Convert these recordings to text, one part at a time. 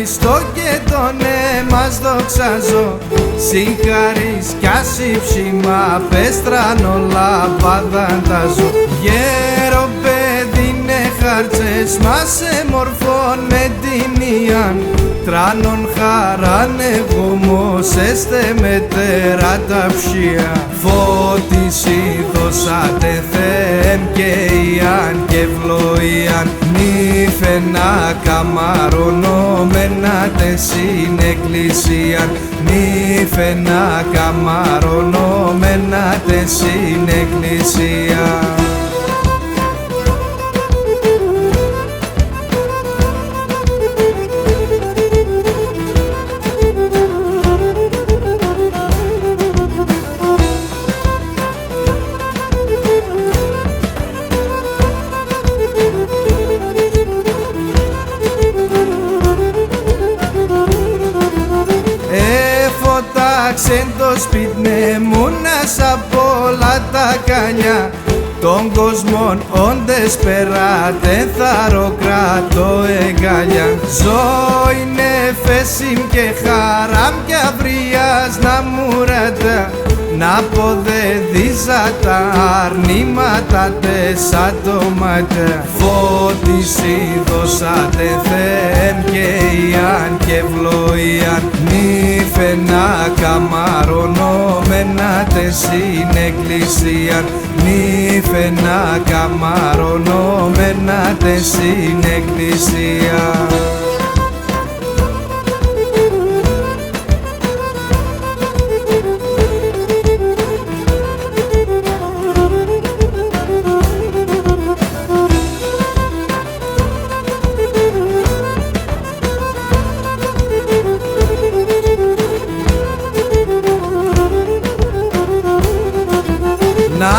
Χριστό και τον μας δοξαζώ. Συγχαρείς κι ασύψημα πέστραν όλα παδανταζώ. Γέρο παιδί είναι χάρτσες μας εμορφών με την ιαν. Τράνον χαράν εγωμός έστε μετέρα τα ψία. Φώτιση δώσατε Θεέμ και ιαν και ευλογίαν. Νύφαινα καμαρωνόμενατε στην εκκλησίαν. Νύφαινα καμαρωνόμενατε στην εκκλησίαν. Έφωταξεν το σπίτι μουνας απ' όλα τα κανιά. Των κόσμων όντες περάτε θαροκράτω εγκαλιά. Ζωή νεφέσιμ και χαράμ κι αυρίας να μουρατά. Να ποδεδίζα τα αρνήματα τεσσά το ματιά. Φώτιση δώσατε Θεέμ και ιαν και ευλογίαν. Νύφαινα καμαρωνόμενατε στην εκκλησίαν. Νύφαινα καμαρωνόμενατε στην εκκλησίαν. Να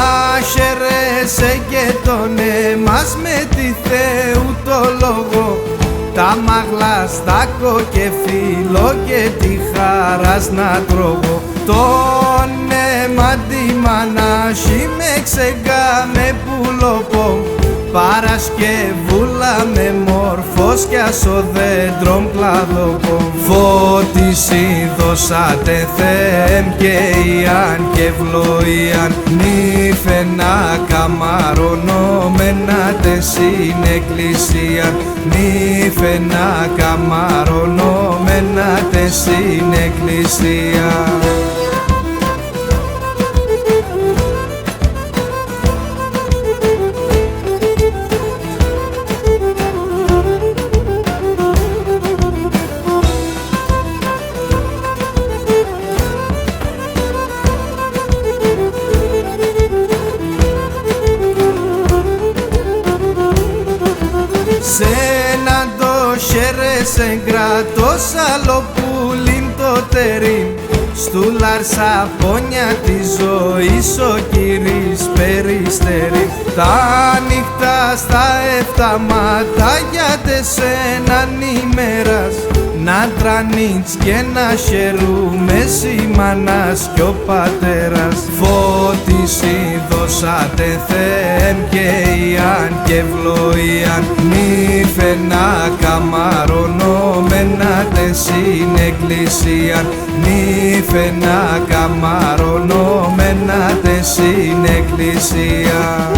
χαιρέσαι και τον εμάς με τη Θεού το λόγο. Τα μαγλά στάκω και φίλο και τη χαράς να τρώγω. Τον αίμα τη μανάχη με ξεγά με πουλοπό. Παρασκευούλα με μόρφος κι ασο δέντρον κλαδοπό. Φώτιση δώσατε Θεέμ και ιαν και ευλογίαν. Νύφαινα καμαρωνόμενατε στην εκκλησίαν. Νύφαινα καμαρωνόμενατε στην εκκλησίαν. Σ' έναν το χαίρεσεν κράτος άλλο πουλήν το τερίν. Στου λαρσαπόνια τη ζωής ο Κύρις περιστερεί. Τα νύχτα στα 7 ματάγια τεσέναν ημέρας. Να τρανίτς και να χαιρούμε σήμανας κι ο πατέρας. Φώτιση δώσατε Θεέμ και ιαν και ευλογίαν. Νύφαινα καμαρωνόμενατε στην εκκλησίαν. Νύφαινα καμαρωνόμενατε στην εκκλησίαν.